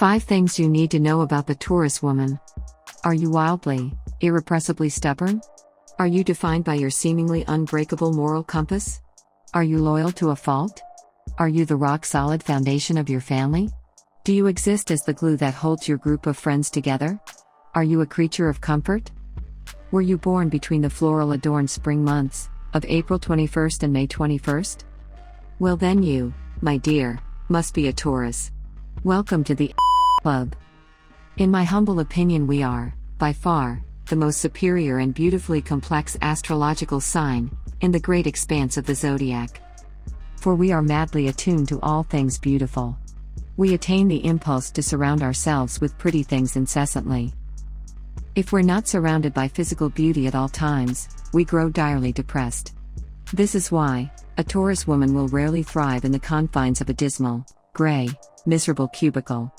5 things you need to know about the Taurus woman. Are you wildly, irrepressibly stubborn? Are you defined by your seemingly unbreakable moral compass? Are you loyal to a fault? Are you the rock-solid foundation of your family? Do you exist as the glue that holds your group of friends together? Are you a creature of comfort? Were you born between the floral-adorned spring months of April 21st and May 21st? Well then you, my dear, must be a Taurus. Welcome to the club. In my humble opinion, we are, by far, the most superior and beautifully complex astrological sign in the great expanse of the Zodiac. For we are madly attuned to all things beautiful. We attain the impulse to surround ourselves with pretty things incessantly. If we're not surrounded by physical beauty at all times, we grow direly depressed. This is why a Taurus woman will rarely thrive in the confines of a dismal, gray, miserable cubicle.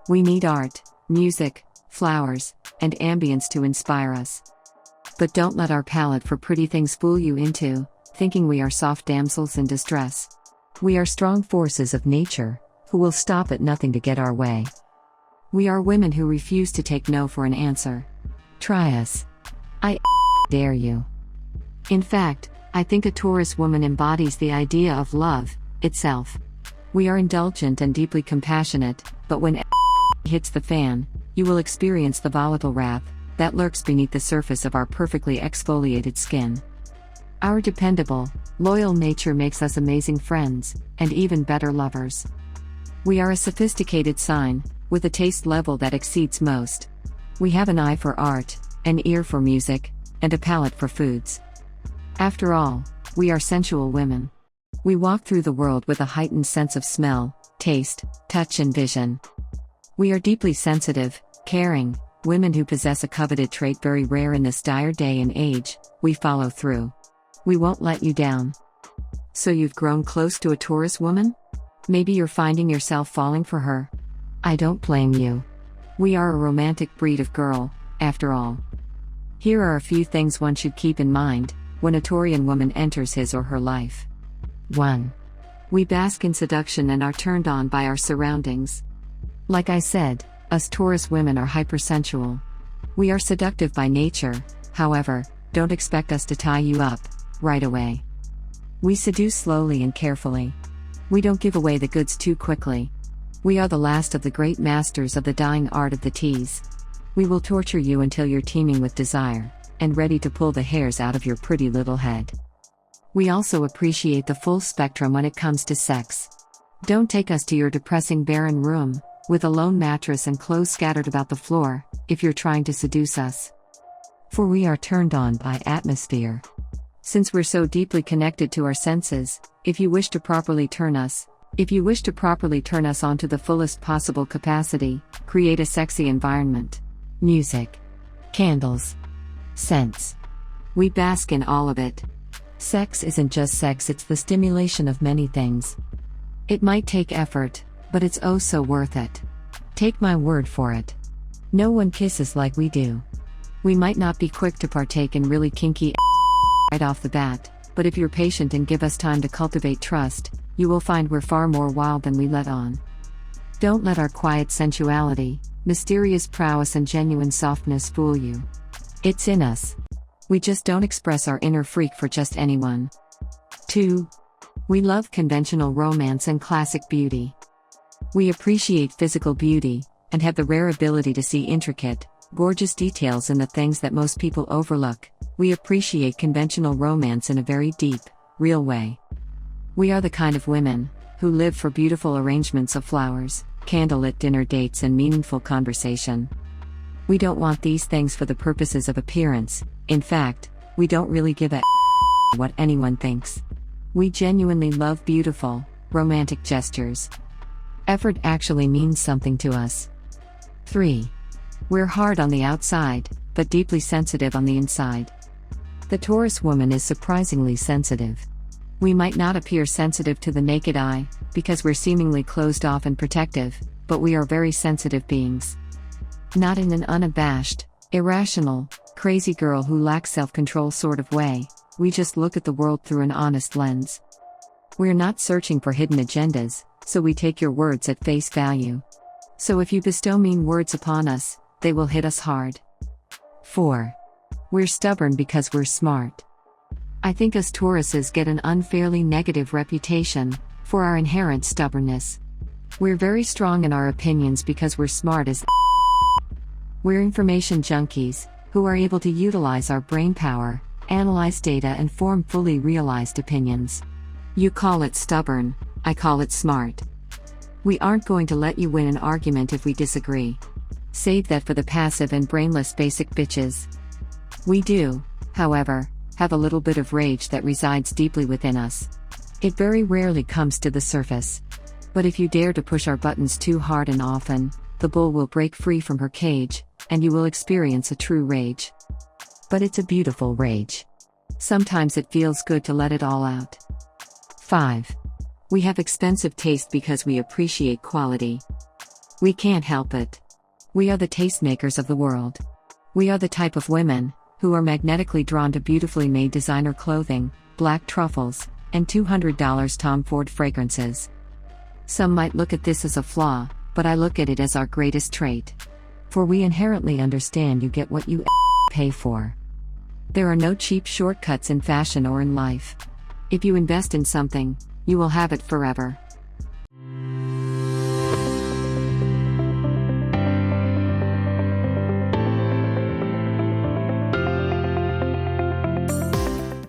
We need art, music, flowers, and ambience to inspire us. But don't let our palate for pretty things fool you into thinking we are soft damsels in distress. We are strong forces of nature, who will stop at nothing to get our way. We are women who refuse to take no for an answer. Try us. I dare you. In fact, I think a Taurus woman embodies the idea of love itself. We are indulgent and deeply compassionate, but when hits the fan, you will experience the volatile wrath that lurks beneath the surface of our perfectly exfoliated skin. Our dependable, loyal nature makes us amazing friends, and even better lovers. We are a sophisticated sign, with a taste level that exceeds most. We have an eye for art, an ear for music, and a palate for foods. After all, we are sensual women. We walk through the world with a heightened sense of smell, taste, touch and vision. We are deeply sensitive, caring, women who possess a coveted trait very rare in this dire day and age. We follow through. We won't let you down. So you've grown close to a Taurus woman? Maybe you're finding yourself falling for her. I don't blame you. We are a romantic breed of girl, after all. Here are a few things one should keep in mind when a Taurian woman enters his or her life. 1. We bask in seduction and are turned on by our surroundings. Like I said, us Taurus women are hypersensual. We are seductive by nature, however, don't expect us to tie you up right away. We seduce slowly and carefully. We don't give away the goods too quickly. We are the last of the great masters of the dying art of the tease. We will torture you until you're teeming with desire and ready to pull the hairs out of your pretty little head. We also appreciate the full spectrum when it comes to sex. Don't take us to your depressing barren room with a lone mattress and clothes scattered about the floor if you're trying to seduce us. For we are turned on by atmosphere. Since we're so deeply connected to our senses, if you wish to properly turn us onto the fullest possible capacity, create a sexy environment. Music, candles, scents. We bask in all of it. Sex isn't just sex, it's the stimulation of many things. It might take effort, but it's oh so worth it. Take my word for it. No one kisses like we do. We might not be quick to partake in really kinky right off the bat, but if you're patient and give us time to cultivate trust, you will find we're far more wild than we let on. Don't let our quiet sensuality, mysterious prowess and genuine softness fool you. It's in us. We just don't express our inner freak for just anyone. 2. We love conventional romance and classic beauty. We appreciate physical beauty, and have the rare ability to see intricate, gorgeous details in the things that most people overlook. We appreciate conventional romance in a very deep, real way. We are the kind of women who live for beautiful arrangements of flowers, candlelit dinner dates and meaningful conversation. We don't want these things for the purposes of appearance. In fact, we don't really give a what anyone thinks. We genuinely love beautiful, romantic gestures. Effort actually means something to us. 3. We're hard on the outside, but deeply sensitive on the inside. The Taurus woman is surprisingly sensitive. We might not appear sensitive to the naked eye, because we're seemingly closed off and protective, but we are very sensitive beings. Not in an unabashed, irrational, crazy girl who lacks self-control sort of way, we just look at the world through an honest lens. We're not searching for hidden agendas, so we take your words at face value. So if you bestow mean words upon us, they will hit us hard. 4. We're stubborn because we're smart. I think us Tauruses get an unfairly negative reputation for our inherent stubbornness. We're very strong in our opinions because we're smart as We're information junkies, who are able to utilize our brain power, analyze data and form fully realized opinions. You call it stubborn, I call it smart. We aren't going to let you win an argument if we disagree. Save that for the passive and brainless basic bitches. We do, however, have a little bit of rage that resides deeply within us. It very rarely comes to the surface. But if you dare to push our buttons too hard and often, the bull will break free from her cage, and you will experience a true rage. But it's a beautiful rage. Sometimes it feels good to let it all out. 5. We have expensive taste because we appreciate quality. We can't help it. We are the tastemakers of the world. We are the type of women who are magnetically drawn to beautifully made designer clothing, black truffles, and $200 Tom Ford fragrances. Some might look at this as a flaw, but I look at it as our greatest trait. For we inherently understand you get what you pay for. There are no cheap shortcuts in fashion or in life. If you invest in something, you will have it forever.